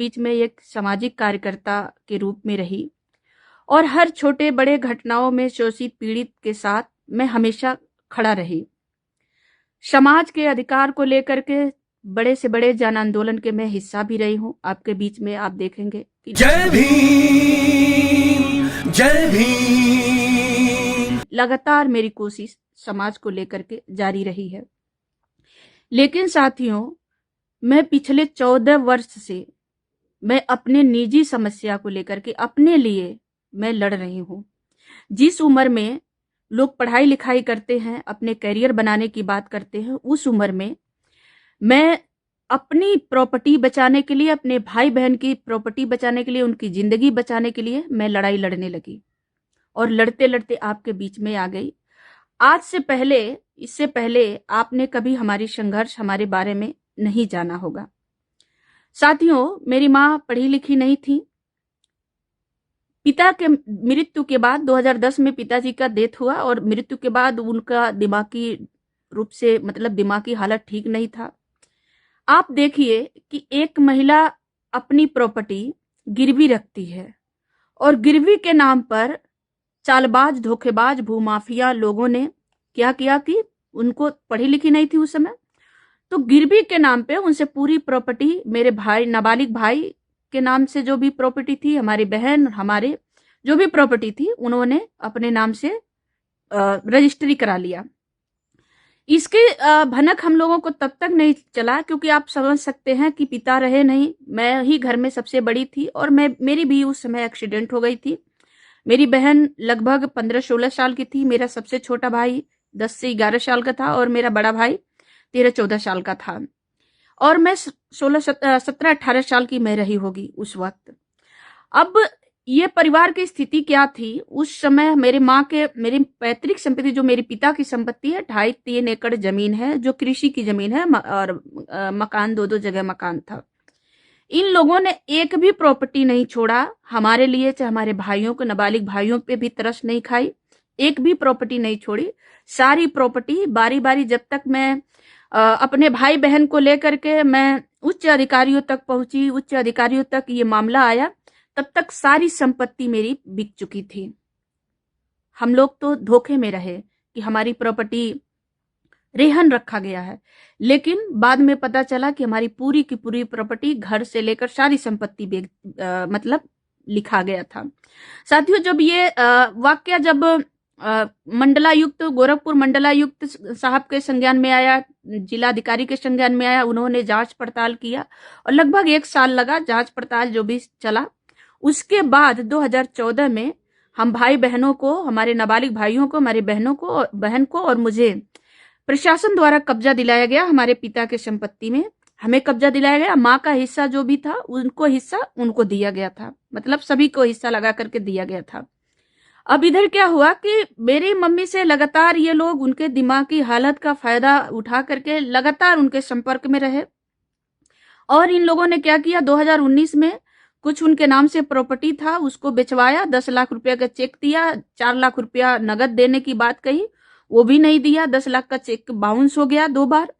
बीच में एक सामाजिक कार्यकर्ता के रूप में रही और हर छोटे बड़े घटनाओं में शोषित पीड़ित के साथ मैं हमेशा खड़ा रही। समाज के अधिकार को लेकर के बड़े से बड़े जन आंदोलन के मैं हिस्सा भी रही हूँ। आपके बीच में आप देखेंगे कि जय भीम, जय भीम। लगातार मेरी कोशिश समाज को लेकर के जारी रही है। लेकिन साथियों, मैं पिछले 14 वर्ष से मैं अपने निजी समस्या को लेकर के अपने लिए मैं लड़ रही हूँ। जिस उम्र में लोग पढ़ाई लिखाई करते हैं, अपने करियर बनाने की बात करते हैं, उस उम्र में मैं अपनी प्रॉपर्टी बचाने के लिए, अपने भाई बहन की प्रॉपर्टी बचाने के लिए, उनकी जिंदगी बचाने के लिए मैं लड़ाई लड़ने लगी और लड़ते लड़ते आपके बीच में आ गई। आज से पहले, इससे पहले आपने कभी हमारी संघर्ष, हमारे बारे में नहीं जाना होगा। साथियों, मेरी माँ पढ़ी लिखी नहीं थी। पिता के मृत्यु के बाद 2010 में पिताजी का डेथ हुआ और मृत्यु के बाद उनका दिमागी रूप से दिमागी हालत ठीक नहीं था। आप देखिए कि एक महिला अपनी प्रॉपर्टी गिरवी रखती है और गिरवी के नाम पर चालबाज, धोखेबाज, भूमाफिया लोगों ने क्या किया कि उनको पढ़ी लिखी नहीं थी उस समय, तो गिरवी के नाम पे उनसे पूरी प्रॉपर्टी, मेरे भाई, नाबालिग भाई के नाम से जो भी प्रॉपर्टी थी, हमारी बहन, हमारे जो भी प्रॉपर्टी थी, उन्होंने अपने नाम से रजिस्ट्री करा लिया। इसके भनक हम लोगों को तब तक नहीं चला क्योंकि आप समझ सकते हैं कि पिता रहे नहीं, मैं ही घर में सबसे बड़ी थी और मेरी भी उस समय एक्सीडेंट हो गई थी। मेरी बहन लगभग 15-16 साल की थी, मेरा सबसे छोटा भाई 10 से 11 साल का था और मेरा बड़ा भाई 13-14 साल का था और मैं 17-18 साल की मैं रही होगी उस वक्त। अब ये परिवार की स्थिति क्या थी उस समय? मेरी पैतृक संपत्ति, जो मेरे पिता की संपत्ति है, 2.5-3 एकड़ जमीन है जो कृषि की जमीन है और मकान, 2-2 जगह मकान था। इन लोगों ने एक भी प्रॉपर्टी नहीं छोड़ा हमारे लिए, चाहे हमारे भाइयों को, नाबालिग भाइयों पे भी तरस नहीं खाई, एक भी प्रॉपर्टी नहीं छोड़ी। सारी प्रॉपर्टी बारी बारी, जब तक मैं अपने भाई बहन को लेकर के मैं उच्च अधिकारियों तक पहुंची, उच्च अधिकारियों तक ये मामला आया, तब तक सारी संपत्ति मेरी बिक चुकी थी। हम लोग तो धोखे में रहे कि हमारी प्रॉपर्टी रेहन रखा गया है, लेकिन बाद में पता चला कि हमारी पूरी की पूरी प्रॉपर्टी, घर से लेकर सारी संपत्ति लिखा गया था। साथियों, जब ये वाकया जब मंडलायुक्त, गोरखपुर मंडलायुक्त साहब के संज्ञान में आया, जिलाधिकारी के संज्ञान में आया, उन्होंने जांच पड़ताल किया और लगभग 1 साल लगा जांच पड़ताल जो भी चला। उसके बाद 2014 में हम भाई बहनों को, हमारे नाबालिग भाइयों को, हमारी बहनों को, बहन को और मुझे प्रशासन द्वारा कब्जा दिलाया गया। हमारे पिता के संपत्ति में हमें कब्जा दिलाया गया। माँ का हिस्सा जो भी था, उनको हिस्सा उनको दिया गया था, सभी को हिस्सा लगा करके दिया गया था। अब इधर क्या हुआ कि मेरी मम्मी से लगातार ये लोग उनके दिमागी हालत का फायदा उठा करके लगातार उनके संपर्क में रहे और इन लोगों ने क्या किया, 2019 में कुछ उनके नाम से प्रॉपर्टी था, उसको बेचवाया, 10 लाख रुपया का चेक दिया, 4 लाख रुपया नगद देने की बात कही, वो भी नहीं दिया, 10 लाख का चेक बाउंस हो गया 2 बार।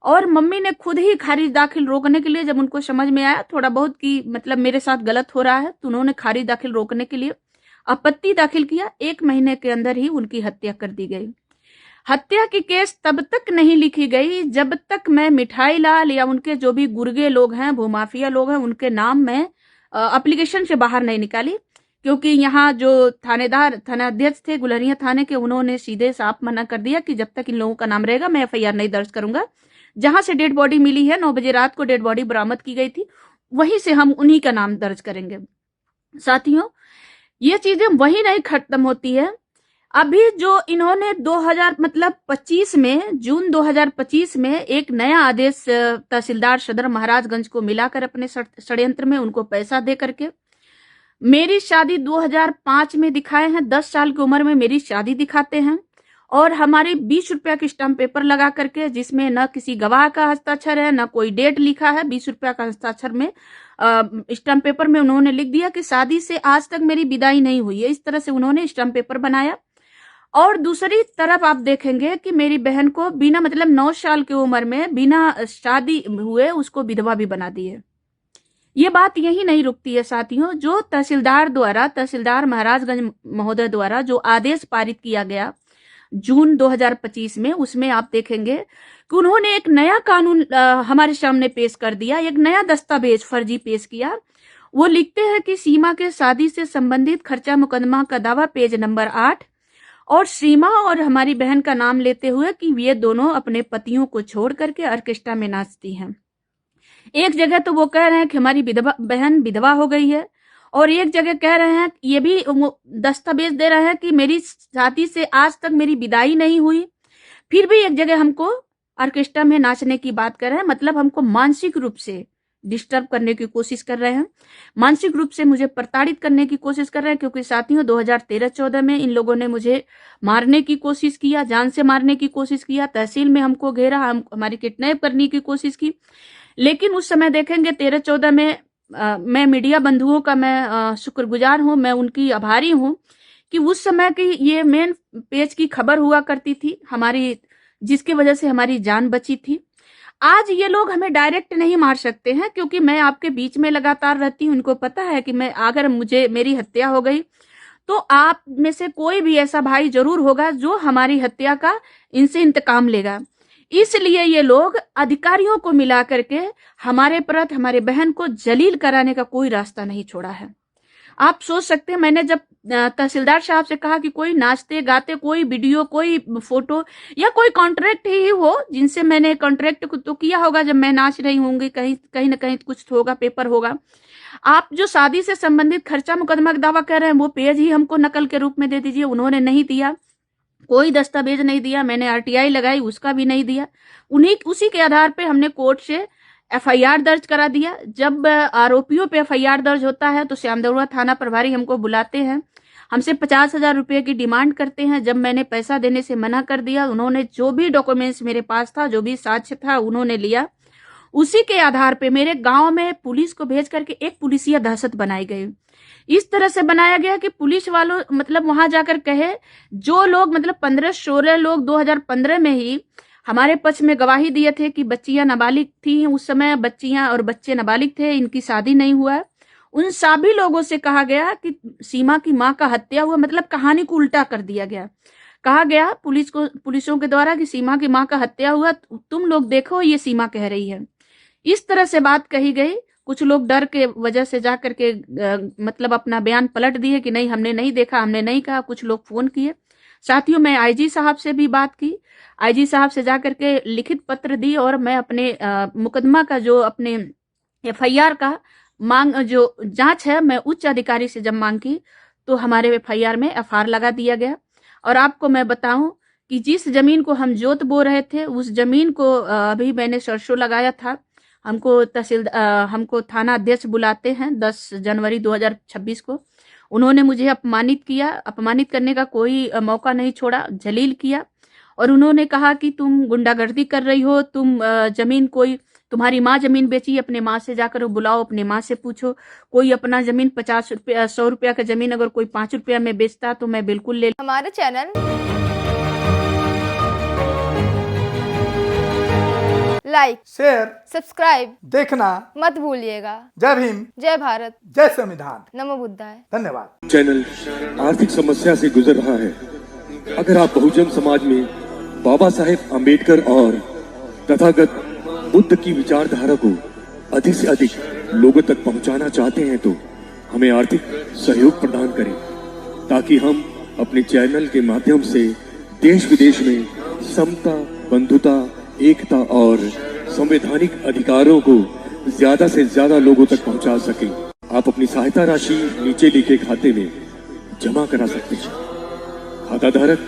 और मम्मी ने खुद ही खारिज दाखिल रोकने के लिए, जब उनको समझ में आया थोड़ा बहुत कि मेरे साथ गलत हो रहा है, तो उन्होंने खारिज दाखिल रोकने के लिए आपत्ति दाखिल किया। 1 महीने के अंदर ही उनकी हत्या कर दी गई। हत्या की केस तब तक नहीं लिखी गई जब तक मैं मिठाई लाल या उनके जो भी गुर्गे लोग हैं, भूमाफिया लोग हैं, उनके नाम में एप्लीकेशन से बाहर नहीं निकाली, क्योंकि यहाँ जो थानाध्यक्ष थे गुलरिया थाने के, उन्होंने सीधे साफ मना कर दिया कि जब तक इन लोगों का नाम रहेगा मैं एफआईआर नहीं दर्ज करूंगा। जहां से डेड बॉडी मिली है, 9 बजे रात को डेड बॉडी बरामद की गई थी, वहीं से हम उन्हीं का नाम दर्ज करेंगे। साथियों, ये चीजें वही नहीं खत्म होती है। अभी जो इन्होंने 2025 में, जून 2025 में एक नया आदेश तहसीलदार सदर महाराजगंज को मिलाकर अपने षड्यंत्र में उनको पैसा दे करके मेरी शादी 2005 में दिखाए हैं, 10 साल की उम्र में मेरी शादी दिखाते हैं और हमारी 20 रुपया की स्टाम्प पेपर लगा करके, जिसमें न किसी गवाह का हस्ताक्षर है, न कोई डेट लिखा है, 20 रुपया का हस्ताक्षर में स्टाम्प पेपर में उन्होंने लिख दिया कि शादी से आज तक मेरी विदाई नहीं हुई है। इस तरह से उन्होंने स्टाम्प पेपर बनाया। और दूसरी तरफ आप देखेंगे कि मेरी बहन को बिना 9 साल की उम्र में बिना शादी हुए उसको विधवा भी बना दी है। ये बात यही नहीं रुकती है साथियों, जो तहसीलदार महाराजगंज महोदय द्वारा जो आदेश पारित किया गया जून 2025 में, उसमें आप देखेंगे कि उन्होंने एक नया कानून हमारे सामने पेश कर दिया, एक नया दस्तावेज फर्जी पेश किया। वो लिखते हैं कि सीमा के शादी से संबंधित खर्चा मुकदमा का दावा पेज नंबर 8, और सीमा और हमारी बहन का नाम लेते हुए कि ये दोनों अपने पतियों को छोड़ करके ऑर्केस्ट्रा में नाचती हैं। एक जगह तो वो कह रहे हैं कि हमारी बहन विधवा हो गई है, और एक जगह कह रहे हैं, ये भी दस्तावेज दे रहे हैं कि मेरी शादी से आज तक मेरी विदाई नहीं हुई। फिर भी एक जगह हमको ऑर्केस्ट्रा में नाचने की बात कर रहे हैं, मतलब हमको मानसिक रूप से डिस्टर्ब करने की कोशिश कर रहे हैं, मानसिक रूप से मुझे प्रताड़ित करने की कोशिश कर रहे हैं। क्योंकि साथियों 2013-14 में इन लोगों ने मुझे मारने की कोशिश किया, जान से मारने की कोशिश किया, तहसील में हमको घेरा, हमारी किडनैप करने की कोशिश की। लेकिन उस समय देखेंगे 13-14 में मैं मीडिया बंधुओं का मैं शुक्रगुजार हूं, मैं उनकी आभारी हूं कि उस समय की ये मेन पेज की खबर हुआ करती थी हमारी, जिसकी वजह से हमारी जान बची थी। आज ये लोग हमें डायरेक्ट नहीं मार सकते हैं, क्योंकि मैं आपके बीच में लगातार रहती हूँ। उनको पता है कि मैं अगर मेरी हत्या हो गई तो आप में से कोई भी ऐसा भाई जरूर होगा जो हमारी हत्या का इनसे इंतकाम लेगा। इसलिए ये लोग अधिकारियों को मिला करके हमारे प्रति, हमारे बहन को जलील कराने का कोई रास्ता नहीं छोड़ा है। आप सोच सकते हैं, मैंने जब तहसीलदार साहब से कहा कि कोई नाचते गाते कोई वीडियो, कोई फोटो या कोई कॉन्ट्रैक्ट ही हो, जिनसे मैंने कॉन्ट्रैक्ट तो किया होगा जब मैं नाच रही होंगी, कहीं ना कहीं कुछ होगा, पेपर होगा। आप जो शादी से संबंधित खर्चा मुकदमा का दावा कर रहे हैं वो पेज ही हमको नकल के रूप में दे दीजिए। उन्होंने नहीं दिया, कोई दस्तावेज नहीं दिया। मैंने आरटीआई लगाई, उसका भी नहीं दिया। उसी के आधार पे हमने कोर्ट से एफआईआर दर्ज करा दिया। जब आरोपियों पे एफआईआर दर्ज होता है तो श्यामदरुआ थाना प्रभारी हमको बुलाते हैं, हमसे 50,000 रुपये की डिमांड करते हैं। जब मैंने पैसा देने से मना कर दिया, उन्होंने जो भी डॉक्यूमेंट्स मेरे पास था, जो भी साक्ष्य था, उन्होंने लिया। उसी के आधार पे मेरे गांव में पुलिस को भेज करके एक पुलिसिया दहशत बनाई गई। इस तरह से बनाया गया कि पुलिस वालों मतलब वहां जाकर कहे, जो लोग मतलब 15-16 लोग 2015 में ही हमारे पक्ष में गवाही दिए थे कि बच्चियां नाबालिग थी, उस समय बच्चियां और बच्चे नाबालिग थे, इनकी शादी नहीं हुआ। उन सभी लोगों से कहा गया कि सीमा की मां का हत्या हुआ, मतलब कहानी को उल्टा कर दिया गया। कहा गया पुलिसों के द्वारा कि सीमा की मां का हत्या हुआ, तुम लोग देखो ये सीमा कह रही है। इस तरह से बात कही गई। कुछ लोग डर के वजह से जाकर के मतलब अपना बयान पलट दिए कि नहीं, हमने नहीं देखा, हमने नहीं कहा। कुछ लोग फोन किए। साथियों, मैं आईजी साहब से भी बात की, आईजी साहब से जाकर के लिखित पत्र दी, और मैं अपने मुकदमा का जो अपने एफआईआर का मांग जो जांच है, मैं उच्च अधिकारी से जब मांग की तो हमारे एफआईआर में एफआईआर लगा दिया गया। और आपको मैं बताऊं कि जिस जमीन को हम जोत बो रहे थे, उस जमीन को अभी मैंने सरसों लगाया था। हमको थाना अध्यक्ष बुलाते हैं 10 जनवरी 2026 को। उन्होंने मुझे अपमानित किया, अपमानित करने का कोई मौका नहीं छोड़ा, जलील किया। और उन्होंने कहा कि तुम गुंडागर्दी कर रही हो, तुम जमीन, कोई तुम्हारी माँ जमीन बेची, अपने माँ से जाकर बुलाओ, अपने माँ से पूछो। कोई अपना जमीन 50 रुपया 100 रुपया का जमीन अगर कोई 5 रुपया में बेचता तो मैं बिल्कुल ले। हमारे चैनल लाइक, शेयर, सब्सक्राइब देखना मत भूलिएगा। जय भीम, जय भारत, जय संविधान, नमो बुद्धाय। धन्यवाद। चैनल आर्थिक समस्या से गुजर रहा है। अगर आप बहुजन समाज में बाबा साहेब अम्बेडकर और तथागत बुद्ध की विचारधारा को अधिक से अधिक लोगों तक पहुंचाना चाहते हैं तो हमें आर्थिक सहयोग प्रदान करें, ताकि हम अपने चैनल के माध्यम से देश विदेश में समता, बंधुता, एकता और संवैधानिक अधिकारों को ज्यादा से ज्यादा लोगों तक पहुंचा सकें। आप अपनी सहायता राशि नीचे लिखे खाते में जमा करा सकते हैं। खाता धारक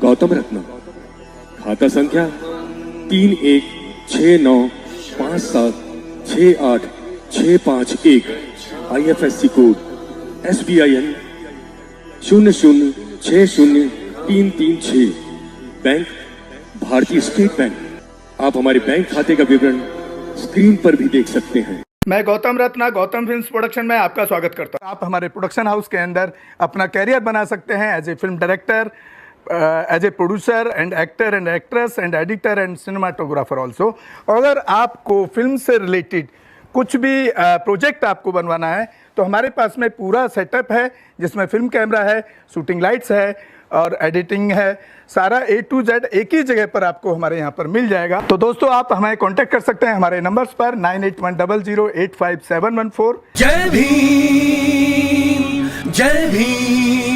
गौतम रत्ना, खाता संख्या 316957686551, IFSC कोड SBIN 0060336, बैंक भारतीय स्टेट बैंक। आप हमारे बैंक खाते का विवरण स्क्रीन पर भी देख सकते हैं। मैं गौतम रत्ना, गौतम फिल्म्स प्रोडक्शन में आपका स्वागत करता हूं। आप हमारे प्रोडक्शन हाउस के अंदर अपना कैरियर बना सकते हैं as a film director, as a producer and actor and actress and editor and cinematographer also. अगर आपको फिल्म से रिलेटेड कुछ भी प्रोजेक्ट आपको बनवाना है तो हमारे पास में पूरा सेटअप है, जिसमें फिल्म कैमरा है, शूटिंग लाइट्स है और एडिटिंग है। सारा A to Z एक ही जगह पर आपको हमारे यहाँ पर मिल जाएगा। तो दोस्तों आप हमें कांटेक्ट कर सकते हैं हमारे नंबर्स पर 9810085714। जय भीम, जय भीम।